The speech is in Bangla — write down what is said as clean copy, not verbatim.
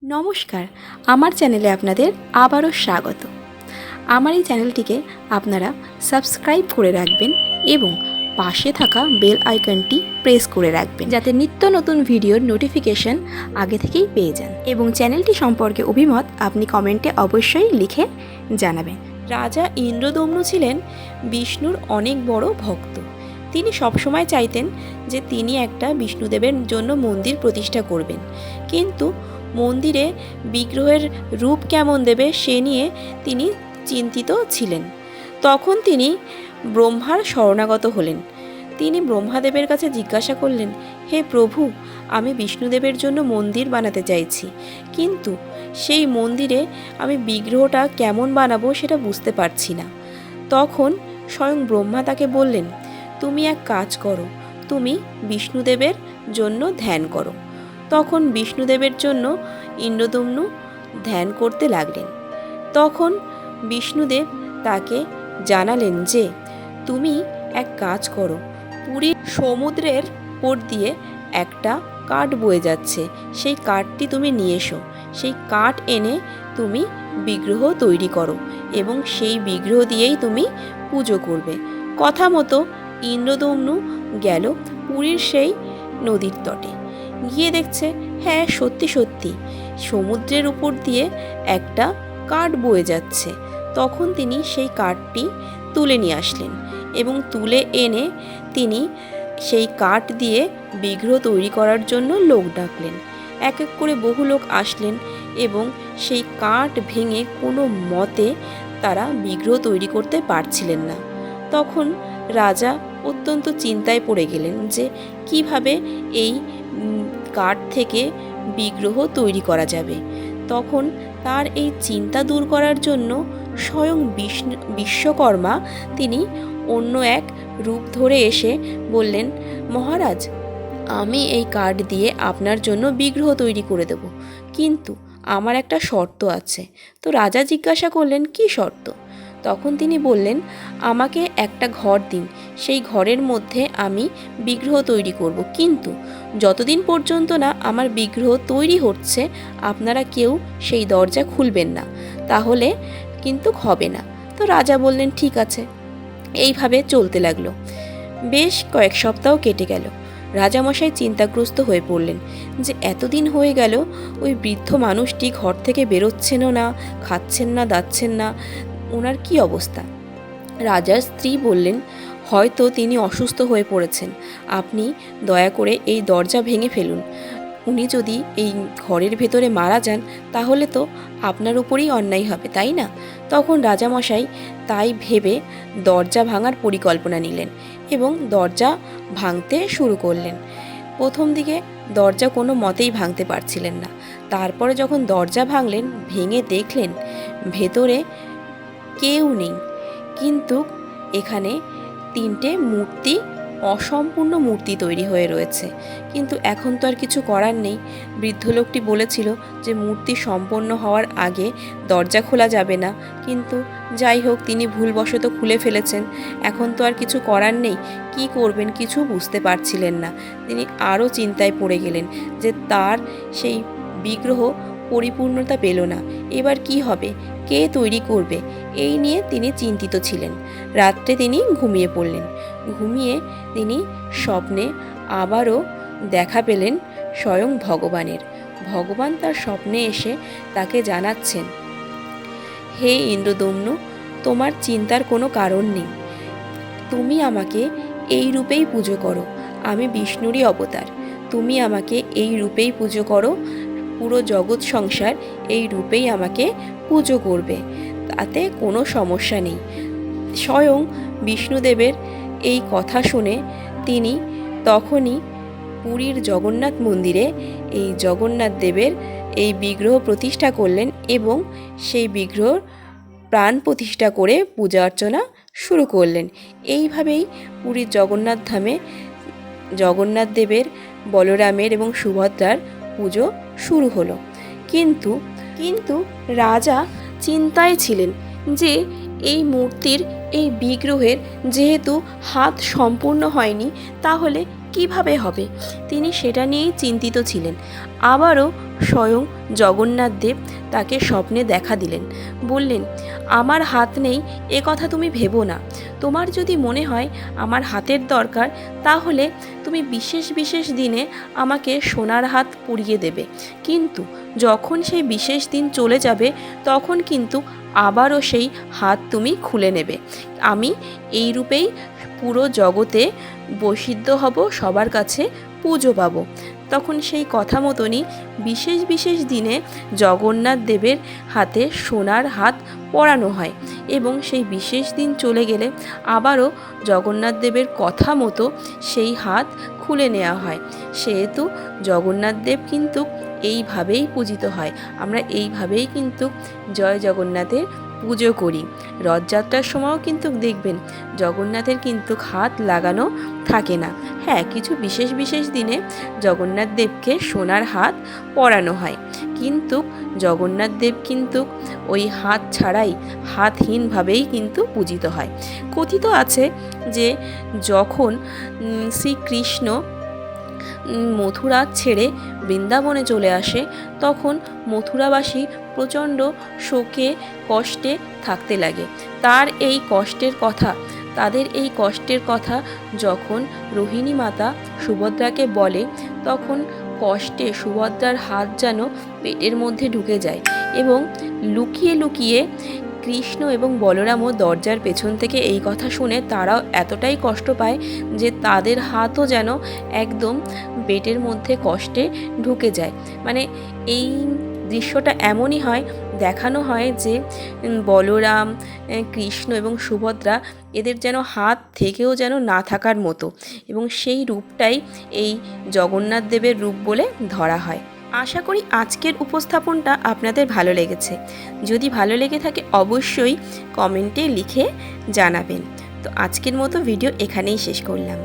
নমস্কার, আমার চ্যানেলে আপনাদের আবারও স্বাগত। আমার এই চ্যানেলটিকে আপনারা সাবস্ক্রাইব করে রাখবেন এবং পাশে থাকা বেল আইকনটি প্রেস করে রাখবেন, যাতে নিত্য নতুন ভিডিওর নোটিফিকেশন আগে থেকেই পেয়ে যান। এবং চ্যানেলটি সম্পর্কে অভিমত আপনি কমেন্টে অবশ্যই লিখে জানাবেন। রাজা ইন্দ্রদম্নু ছিলেন বিষ্ণুর অনেক বড় ভক্ত। তিনি সবসময় চাইতেন যে তিনি একটা বিষ্ণুদেবের জন্য মন্দির প্রতিষ্ঠা করবেন, কিন্তু মন্দিরে বিগ্রহের রূপ কেমন দেবে সে নিয়ে তিনি চিন্তিত ছিলেন। তখন তিনি ব্রহ্মার শরণাগত হলেন। তিনি ব্রহ্মাদেবের কাছে জিজ্ঞাসা করলেন, হে প্রভু, আমি বিষ্ণুদেবের জন্য মন্দির বানাতে চাইছি, কিন্তু সেই মন্দিরে আমি বিগ্রহটা কেমন বানাবো সেটা বুঝতে পারছি না। তখন স্বয়ং ব্রহ্মা তাকে বললেন, তুমি এক কাজ করো, তুমি বিষ্ণুদেবের জন্য ধ্যান করো। তখন বিষ্ণুদেবের জন্য ইন্দ্রদম্নু ধ্যান করতে লাগলেন। তখন বিষ্ণুদেব তাকে জানালেন যে তুমি এক কাজ করো, পুরীর সমুদ্রের উপর দিয়ে একটা কাঠ বয়ে যাচ্ছে, সেই কাঠটি তুমি নিয়ে এসো। সেই কাঠ এনে তুমি বিগ্রহ তৈরি করো এবং সেই বিগ্রহ দিয়েই তুমি পুজো করবে। কথা মতো ইন্দ্রদম্নু গেল পুরীর সেই নদীর তটে। গিয়ে দেখছে, হ্যাঁ সত্যি সত্যি সমুদ্রের উপর দিয়ে একটা কাঠ বয়ে যাচ্ছে। তখন তিনি সেই কাঠটি তুলে নিয়ে আসলেন এবং তুলে এনে তিনি সেই কাঠ দিয়ে বিগ্রহ তৈরি করার জন্য লোক ডাকলেন। এক এক করে বহু লোক আসলেন এবং সেই কাঠ ভেঙে কোনো মতে তারা বিগ্রহ তৈরি করতে পারছিলেন না। তখন রাজা অত্যন্ত চিন্তায় পড়ে গেলেন যে কিভাবে এই কাঠ থেকে বিগ্রহ তৈরি করা যাবে। তখন তার এই চিন্তা দূর করার জন্য স্বয়ং বিশ্বকর্মা তিনি অন্য এক রূপ ধরে এসে বললেন, মহারাজ, আমি এই কাঠ দিয়ে আপনার জন্য বিগ্রহ তৈরি করে দেব, কিন্তু আমার একটা শর্ত আছে। তো রাজা জিজ্ঞাসা করলেন, কি শর্ত? তখন তিনি বললেন, আমাকে একটা ঘর দিন, সেই ঘরের মধ্যে আমি বিগ্রহ তৈরি করব, কিন্তু যতদিন পর্যন্ত না আমার বিগ্রহ তৈরি হচ্ছে আপনারা কেউ সেই দরজা খুলবেন না, তাহলে কিন্তু হবে না। তো রাজা বললেন, ঠিক আছে। এইভাবে চলতে লাগলো। বেশ কয়েক সপ্তাহ কেটে গেল। রাজামশাই চিন্তাগ্রস্ত হয়ে পড়লেন যে এতদিন হয়ে গেল ওই বৃদ্ধ মানুষটি ঘর থেকে বেরোচ্ছেনও না, খাচ্ছেন না, দাচ্ছেন না, ওনার কি অবস্থা? রাজার স্ত্রী বললেন, হয়তো তিনি অসুস্থ হয়ে পড়েছেন, আপনি দয়া করে এই দরজা ভেঙে ফেলুন। উনি যদি এই ঘরের ভেতরে মারা যান তাহলে তো আপনার উপরেই অন্যায় হবে, তাই না? তখন রাজামশাই তাই ভেবে দরজা ভাঙার পরিকল্পনা নিলেন এবং দরজা ভাঙতে শুরু করলেন। প্রথম দিকে দরজা কোনো মতেই ভাঙতে পারছিলেন না। তারপরে যখন দরজা ভাঙলেন, ভেঙে দেখলেন ভেতরে কেউ নেই, কিন্তু এখানে তিনটে মূর্তি, অসম্পূর্ণ মূর্তি তৈরি হয়ে রয়েছে। কিন্তু এখন তো আর কিছু করার নেই। বৃদ্ধ লোকটি বলেছিল যে মূর্তি সম্পন্ন হওয়ার আগে দরজা খোলা যাবে না, কিন্তু যাই হোক তিনি ভুলবশত খুলে ফেলেছেন। এখন তো আর কিছু করার নেই, কি করবেন কিছু বুঝতে পারছিলেন না। তিনি আরও চিন্তায় পড়ে গেলেন যে তার সেই বিগ্রহ পরিপূর্ণতা পেল না, এবার কি হবে, কে তৈরি করবে, এই নিয়ে তিনি চিন্তিত ছিলেন। রাত্রে তিনি ঘুমিয়ে পড়লেন। ঘুমিয়ে তিনি স্বপ্নে আবারও দেখা পেলেন স্বয়ং ভগবানের। ভগবান তার স্বপ্নে এসে তাকে জানাচ্ছেন, হে ইন্দ্রদম্নু, তোমার চিন্তার কোনো কারণ নেই, তুমি আমাকে এই রূপেই পুজো করো, আমি বিষ্ণুরই অবতার, তুমি আমাকে এই রূপেই পুজো করো, পুরো জগৎ সংসার এই রূপেই আমাকে পুজো করবে, তাতে কোনো সমস্যা নেই। স্বয়ং বিষ্ণুদেবের এই কথা শুনে তিনি তখনই পুরীর জগন্নাথ মন্দিরে এই জগন্নাথ দেবের এই বিগ্রহ প্রতিষ্ঠা করলেন এবং সেই বিগ্রহ প্রাণ প্রতিষ্ঠা করে পূজা অর্চনা শুরু করলেন। এইভাবেই পুরীর জগন্নাথ ধামে জগন্নাথ দেবের, বলরামের এবং সুভদ্রার পুজো শুরু হলো। কিন্তু রাজা চিন্তায় ছিলেন যে এই মূর্তির, এই বিগ্রহের যেহেতু হাত সম্পূর্ণ হয়নি, তাহলে কিভাবে হবে, তিনি সেটা নিয়েই চিন্তিত ছিলেন। আবারও স্বয়ং জগন্নাথ দেব তাকে স্বপ্নে দেখা দিলেন। বললেন, আমার হাত নেই এ কথা তুমি ভেবো না। তোমার যদি মনে হয় আমার হাতের দরকার, তাহলে তুমি বিশেষ বিশেষ দিনে আমাকে সোনার হাত পরিয়ে দেবে, কিন্তু যখন সেই বিশেষ দিন চলে যাবে তখন কিন্তু আবারও সেই হাত তুমি খুলে নেবে। আমি এই রূপেই পুরো জগতে প্রসিদ্ধ হব, সবার কাছে পুজো পাবো। তখন সেই কথা মতনই বিশেষ বিশেষ দিনে জগন্নাথ দেবের হাতে সোনার হাত পরানো হয় এবং সেই বিশেষ দিন চলে গেলে আবারও জগন্নাথ দেবের কথা মতো সেই হাত খুলে নেওয়া হয়। সেহেতু জগন্নাথ দেব কিন্তু এইভাবেই পূজিত হয়। আমরা এইভাবেই কিন্তু জয় জগন্নাথের পুজো করি। রথযাত্রার সময়ও কিন্তু দেখবেন জগন্নাথের কিন্তু হাত লাগানো থাকে না। হ্যাঁ, কিছু বিশেষ বিশেষ দিনে জগন্নাথ দেবকে সোনার হাত পরানো হয়, কিন্তু জগন্নাথ দেব কিন্তু ওই হাত ছাড়াই হাতহীনভাবেই কিন্তু পূজিত হয়। কথিত আছে যে যখন শ্রীকৃষ্ণ মথুরা ছেড়ে বৃন্দাবনে চলে আসে, তখন মথুরাবাসী প্রচণ্ড শোকে কষ্টে থাকতে লাগে। তাদের এই কষ্টের কথা যখন রোহিণী মাতা সুভদ্রাকে বলে, তখন কষ্টে সুভদ্রার হাত যেন পেটের মধ্যে ঢুকে যায় এবং লুকিয়ে লুকিয়ে কৃষ্ণ এবং বলরামও দরজার পেছন থেকে এই কথা শুনে তারাও এতটাই কষ্ট পায় যে তাদের হাতও যেন একদম পেটের মধ্যে কষ্টে ঢুকে যায়। মানে এই দৃশ্যটা এমনই হয়, দেখানো হয় যে বলরাম, কৃষ্ণ এবং সুভদ্রা এদের যেন হাত থেকেও যেন না থাকার মতো, এবং সেই রূপটাই এই জগন্নাথ দেবের রূপ বলে ধরা হয়। আশা করি আজকের উপস্থাপনটা আপনাদের ভালো লেগেছে। যদি ভালো লেগে থাকে অবশ্যই কমেন্টে লিখে জানাবেন। তো আজকের মতো ভিডিও এখানেই শেষ করলাম।